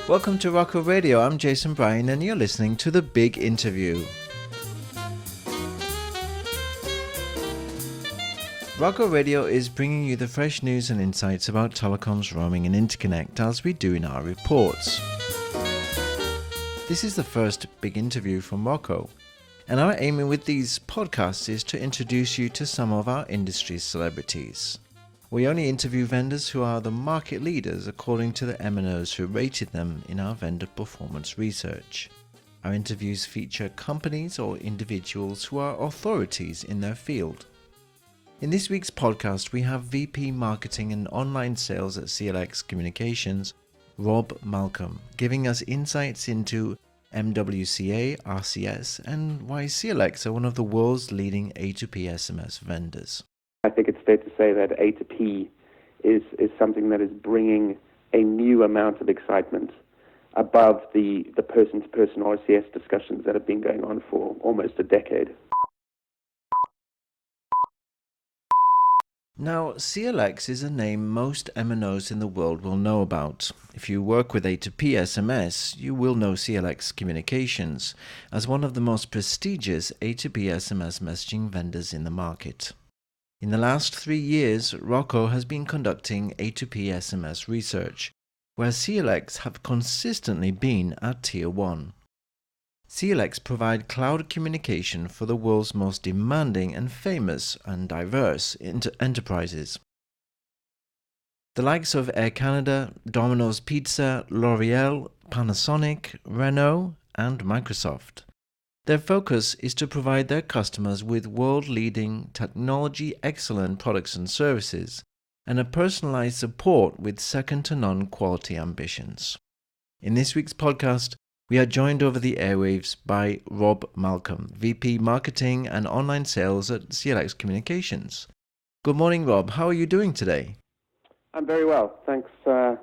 Welcome to ROCCO Radio. I'm Jason Bryan and you're listening to The Big Interview. ROCCO Radio is bringing you the fresh news and insights about telecoms, roaming and interconnect as we do in our reports. This is the first big interview from ROCCO, and our aim with these podcasts is to introduce you to some of our industry celebrities. We only interview vendors who are the market leaders according to the MNOs who rated them in our vendor performance research. Our interviews feature companies or individuals who are authorities in their field. In this week's podcast, we have VP Marketing and Online Sales at CLX Communications, Rob Malcolm, giving us insights into MWCA, RCS, and why CLX are one of the world's leading A2P SMS vendors. I think it's fair to say that A2P is something that is bringing a new amount of excitement above the person-to-person RCS discussions that have been going on for almost a decade. Now, CLX is a name most MNOs in the world will know about. If you work with A2P SMS, you will know CLX Communications as one of the most prestigious A2P SMS messaging vendors in the market. In the last 3 years, ROCCO has been conducting A2P SMS research, where CLX have consistently been at Tier 1. CLX provide cloud communication for the world's most demanding and famous and diverse enterprises. The likes of Air Canada, Domino's Pizza, L'Oreal, Panasonic, Renault, and Microsoft. Their focus is to provide their customers with world-leading, technology-excellent products and services, and a personalized support with second-to-none quality ambitions. In this week's podcast, we are joined over the airwaves by Rob Malcolm, VP Marketing and Online Sales at CLX Communications. Good morning, Rob. How are you doing today? I'm very well. Thanks for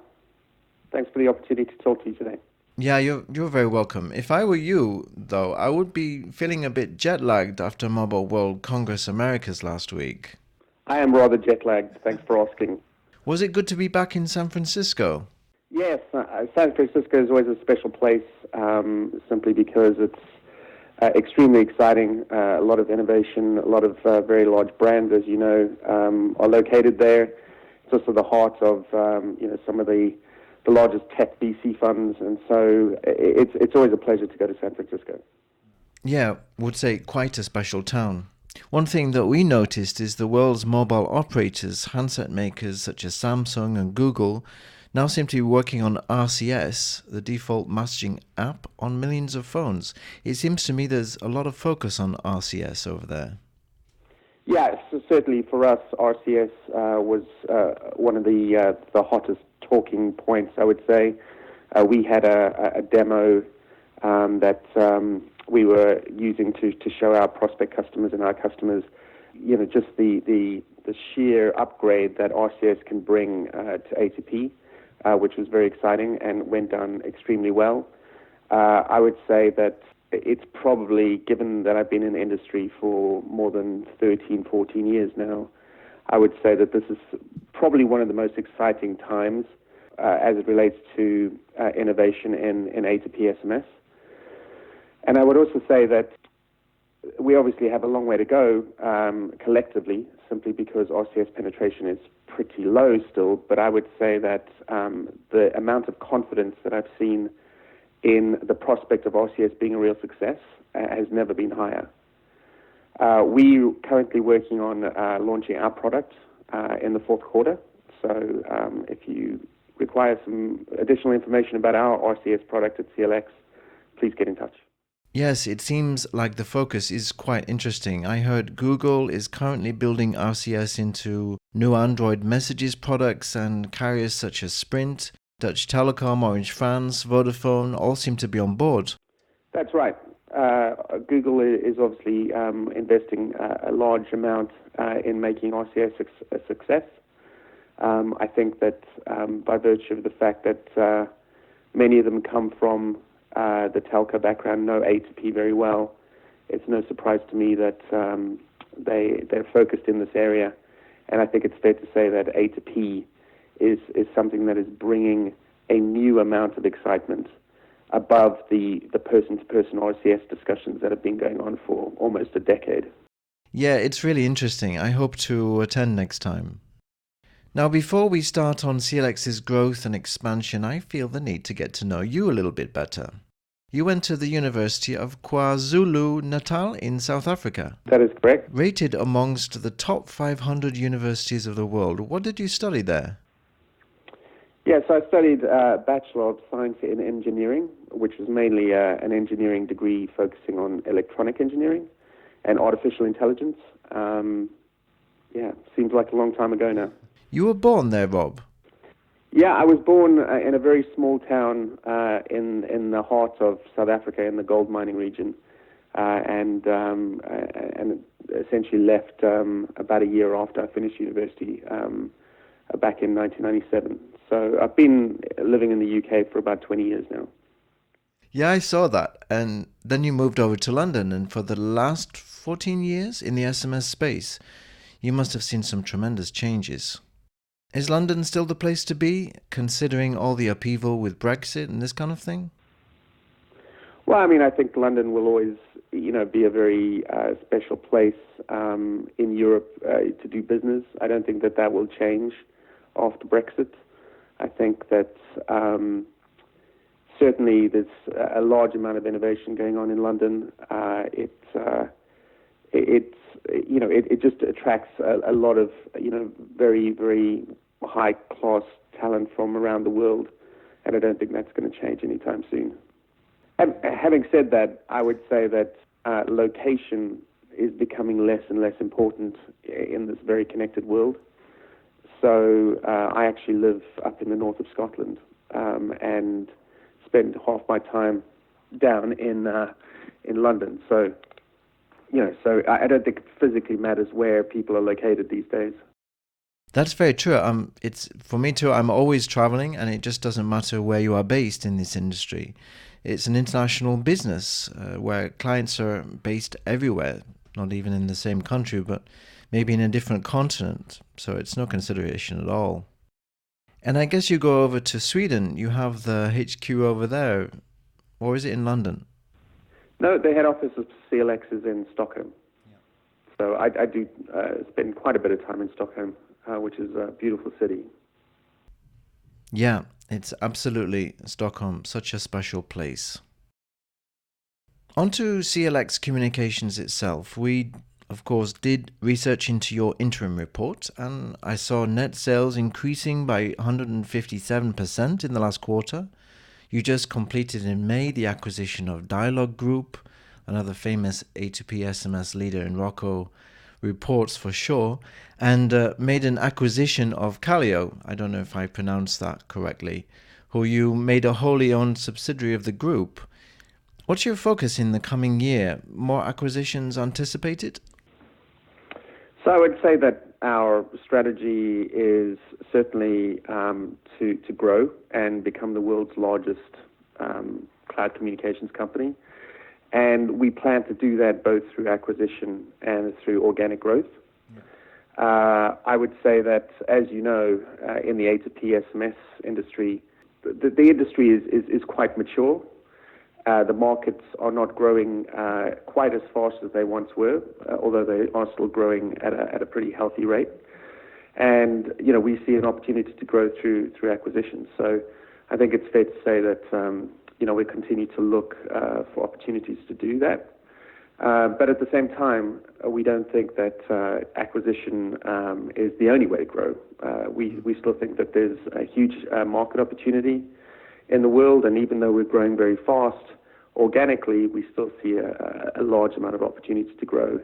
the opportunity to talk to you today. Yeah, you're very welcome. If I were you, though, I would be feeling a bit jet-lagged after Mobile World Congress Americas last week. I am rather jet-lagged. Thanks for asking. Was it good to be back in San Francisco? Yes, San Francisco is always a special place, simply because it's extremely exciting. A lot of innovation, a lot of very large brands, as you know, are located there. It's also the heart of some of the largest tech VC funds, and so it's always a pleasure to go to San Francisco. Yeah, would say quite a special town. One thing that we noticed is the world's mobile operators, handset makers such as Samsung and Google, now seem to be working on RCS, the default messaging app, on millions of phones. It seems to me there's a lot of focus on RCS over there. Yeah, so certainly for us, RCS was one of the hottest talking points, I would say. We had a demo that we were using to show our prospect customers and our customers, just the sheer upgrade that RCS can bring to A2P, which was very exciting and went down extremely well. I would say that it's probably, given that I've been in the industry for more than 13, 14 years now, I would say that this is probably one of the most exciting times as it relates to innovation in A2P SMS. And I would also say that we obviously have a long way to go collectively, simply because RCS penetration is pretty low still, but I would say that the amount of confidence that I've seen in the prospect of RCS being a real success has never been higher. We're currently working on launching our product in the fourth quarter, so if you require some additional information about our RCS product at CLX, please get in touch. Yes, it seems like the focus is quite interesting. I heard Google is currently building RCS into new Android messages products, and carriers such as Sprint, Dutch Telecom, Orange France, Vodafone all seem to be on board. That's right. Google is obviously investing a large amount in making RCS a success. I think that by virtue of the fact that many of them come from the telco background, know A2P very well, it's no surprise to me that they're focused in this area. And I think it's fair to say that A2P is something that is bringing a new amount of excitement above the person-to-person RCS discussions that have been going on for almost a decade. Yeah, it's really interesting. I hope to attend next time. Now, before we start on CLX's growth and expansion, I feel the need to get to know you a little bit better. You went to the University of KwaZulu-Natal in South Africa. That is correct. Rated amongst the top 500 universities of the world. What did you study there? Yeah, so I studied Bachelor of Science in Engineering, which was mainly an engineering degree focusing on electronic engineering and artificial intelligence. Seems like a long time ago now. You were born there, Rob? Yeah, I was born in a very small town in the heart of South Africa in the gold mining region, and essentially left about a year after I finished university back in 1997. So I've been living in the UK for about 20 years now. Yeah, I saw that. And then you moved over to London, and for the last 14 years in the SMS space, you must have seen some tremendous changes. Is London still the place to be, considering all the upheaval with Brexit and this kind of thing? Well, I mean, I think London will always, be a very special place in Europe to do business. I don't think that will change after Brexit. I think that certainly there's a large amount of innovation going on in London. It just attracts a lot of very, very high class talent from around the world, and I don't think that's going to change anytime soon. Having said that, I would say that location is becoming less and less important in this very connected world. So I actually live up in the north of Scotland and spend half my time down in London. So I don't think it physically matters where people are located these days. That's very true. It's for me too. I'm always traveling, and it just doesn't matter where you are based in this industry. It's an international business where clients are based everywhere, not even in the same country, but maybe in a different continent. So it's no consideration at all. And I guess you go over to Sweden. You have the HQ over there, or is it in London? No, the head office of CLX is in Stockholm. Yeah. So I do spend quite a bit of time in Stockholm, which is a beautiful city. Yeah, it's absolutely Stockholm, such a special place. On to CLX Communications itself. We, of course, did research into your interim report, and I saw net sales increasing by 157% in the last quarter. You just completed in May the acquisition of Dialog Group, another famous A2P SMS leader in ROCCO reports for sure, and made an acquisition of Callio, I don't know if I pronounced that correctly, who you made a wholly owned subsidiary of the group. What's your focus in the coming year? More acquisitions anticipated? So I would say that our strategy is certainly to grow and become the world's largest cloud communications company. And we plan to do that both through acquisition and through organic growth. Yeah. I would say that, as you know, in the A2P SMS industry, the industry is quite mature. The markets are not growing quite as fast as they once were, although they are still growing at a pretty healthy rate. And, we see an opportunity to grow through acquisitions. So I think it's fair to say that, we continue to look for opportunities to do that. But at the same time, we don't think that acquisition is the only way to grow. We still think that there's a huge market opportunity in the world, and even though we're growing very fast organically, we still see a large amount of opportunity to grow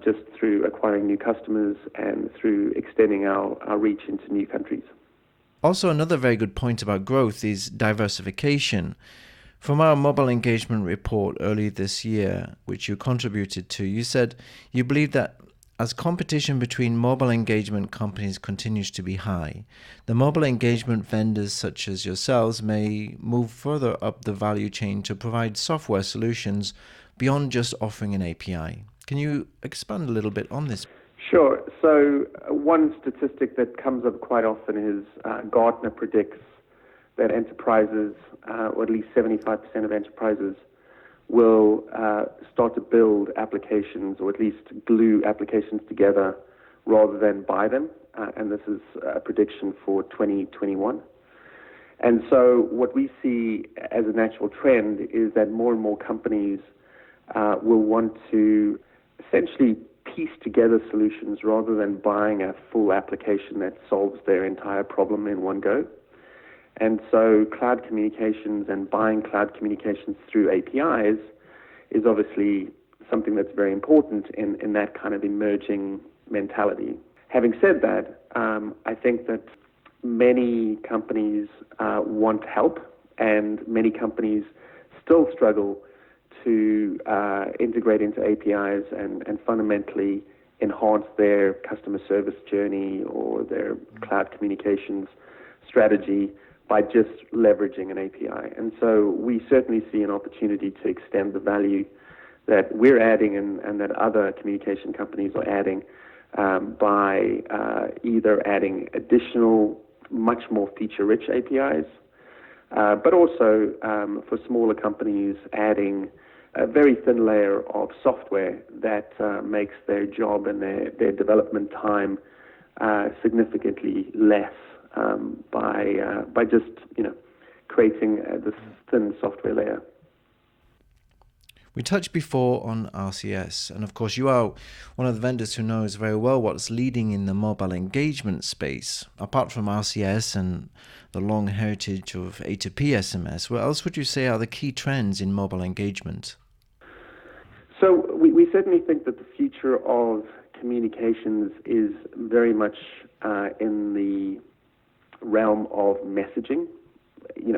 just through acquiring new customers and through extending our reach into new countries. Also, another very good point about growth is diversification. From our mobile engagement report early this year, which you contributed to, you said you believe that as competition between mobile engagement companies continues to be high, the mobile engagement vendors such as yourselves may move further up the value chain to provide software solutions beyond just offering an API. Can you expand a little bit on this? Sure. So one statistic that comes up quite often is Gartner predicts that enterprises, or at least 75% of enterprises, will start to build applications, or at least glue applications together rather than buy them. And this is a prediction for 2021. And so what we see as a natural trend is that more and more companies will want to essentially piece together solutions rather than buying a full application that solves their entire problem in one go. And so cloud communications and buying cloud communications through APIs is obviously something that's very important in that kind of emerging mentality. Having said that, I think that many companies want help, and many companies still struggle to integrate into APIs and fundamentally enhance their customer service journey or their cloud communications strategy by just leveraging an API. And so we certainly see an opportunity to extend the value that we're adding and that other communication companies are adding by either adding additional, much more feature-rich APIs, but also for smaller companies adding a very thin layer of software that makes their job and their development time significantly less by just creating this thin software layer. We touched before on RCS, and of course you are one of the vendors who knows very well what's leading in the mobile engagement space. Apart from RCS and the long heritage of A2P SMS, what else would you say are the key trends in mobile engagement? So we certainly think that the future of communications is very much in the realm of messaging,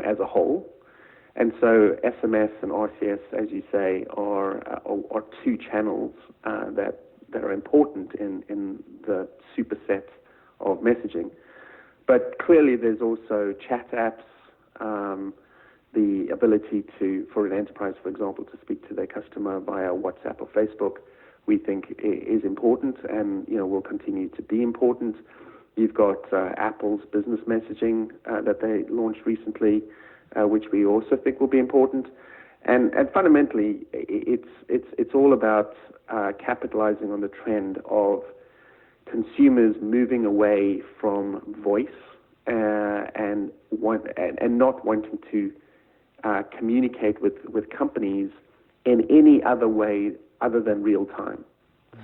as a whole. And so SMS and RCS, as you say, are two channels that are important in the superset of messaging. But clearly there's also chat apps, the ability for an enterprise, for example, to speak to their customer via WhatsApp or Facebook, we think is important and will continue to be important. You've got Apple's business messaging that they launched recently, which we also think will be important. And fundamentally, it's all about capitalizing on the trend of consumers moving away from voice and not wanting to communicate with companies in any other way other than real time.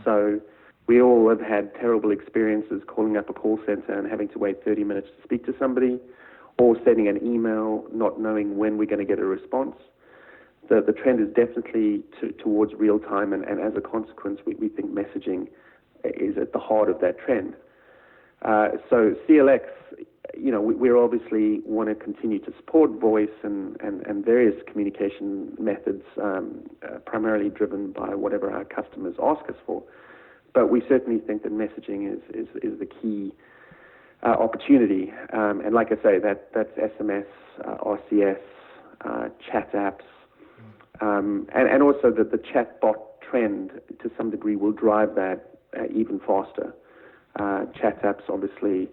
So we all have had terrible experiences calling up a call center and having to wait 30 minutes to speak to somebody, or sending an email not knowing when we're going to get a response. The trend is definitely towards real time, and as a consequence, we think messaging is at the heart of that trend. So CLX, we obviously want to continue to support voice and various communication methods, primarily driven by whatever our customers ask us for. But we certainly think that messaging is the key opportunity. And like I say, that's SMS, RCS, chat apps, and also the chatbot trend to some degree will drive that even faster. Chat apps obviously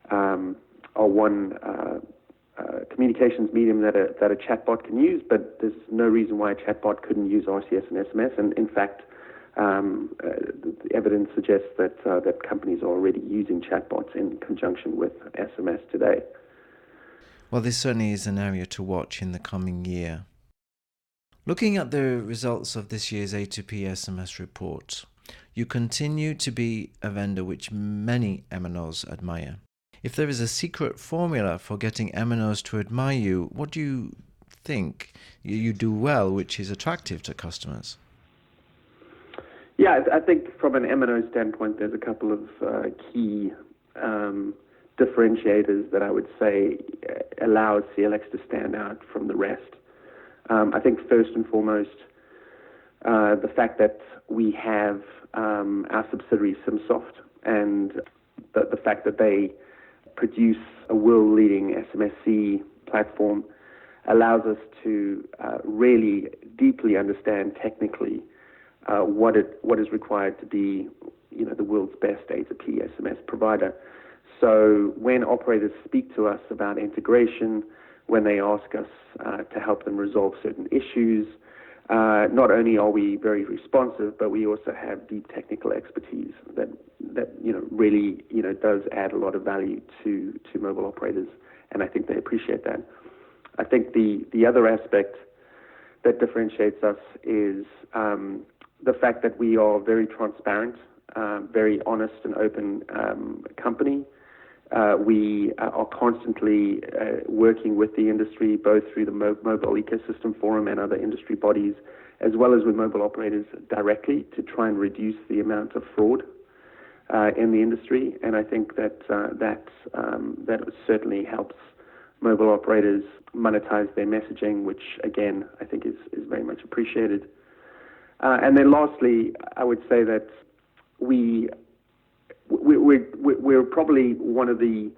are one communications medium that a chatbot can use, but there's no reason why a chatbot couldn't use RCS and SMS. And in fact, the evidence suggests that companies are already using chatbots in conjunction with SMS today. Well, this certainly is an area to watch in the coming year. Looking at the results of this year's A2P SMS report, you continue to be a vendor which many MNOs admire. If there is a secret formula for getting MNOs to admire you, what do you think you do well which is attractive to customers? Yeah, I think from an MNO standpoint, there's a couple of key differentiators that I would say allow CLX to stand out from the rest. I think first and foremost, the fact that we have our subsidiary SimSoft, and the fact that they produce a world-leading SMSC platform allows us to really deeply understand technically what is required to be, the world's best A2P SMS provider. So when operators speak to us about integration, when they ask us to help them resolve certain issues. Not only are we very responsive, but we also have deep technical expertise that really does add a lot of value to mobile operators, and I think they appreciate that. I think the other aspect that differentiates us is the fact that we are very transparent, very honest and open company. We are constantly working with the industry, both through the Mobile Ecosystem Forum and other industry bodies, as well as with mobile operators directly, to try and reduce the amount of fraud in the industry. And I think that certainly helps mobile operators monetize their messaging, which again I think is very much appreciated. And then lastly, I would say that we're probably one of the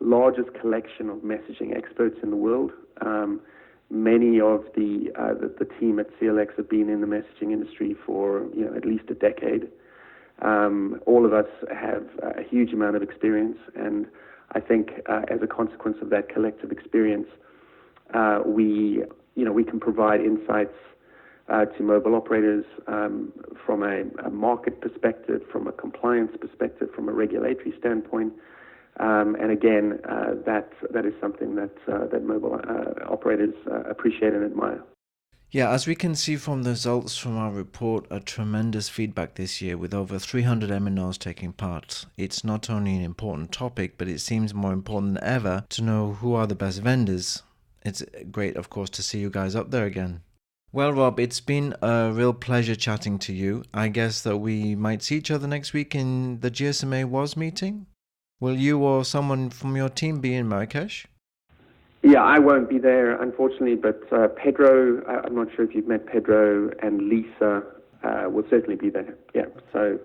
largest collection of messaging experts in the world. Many of the team at CLX have been in the messaging industry for at least a decade. All of us have a huge amount of experience, and I think as a consequence of that collective experience, we can provide insights to mobile operators from a market perspective, from a compliance perspective, from a regulatory standpoint, and again, that is something that mobile operators appreciate and admire. Yeah, as we can see from the results from our report, a tremendous feedback this year with over 300 MNOs taking part. It's not only an important topic, but it seems more important than ever to know who are the best vendors. It's great, of course, to see you guys up there again. Well, Rob, it's been a real pleasure chatting to you. I guess that we might see each other next week in the GSMA WAS meeting. Will you or someone from your team be in Marrakesh? Yeah, I won't be there, unfortunately, but Pedro, I'm not sure if you've met Pedro, and Lisa will certainly be there. Yeah, so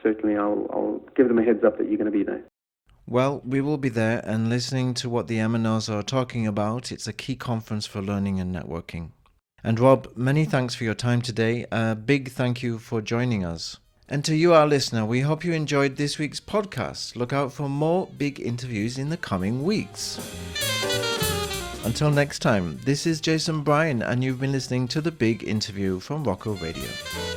certainly I'll give them a heads up that you're going to be there. Well, we will be there and listening to what the MNOs are talking about. It's a key conference for learning and networking. And Rob, many thanks for your time today. A big thank you for joining us. And to you, our listener, we hope you enjoyed this week's podcast. Look out for more big interviews in the coming weeks. Until next time, this is Jason Bryan, and you've been listening to The Big Interview from ROCCO Radio.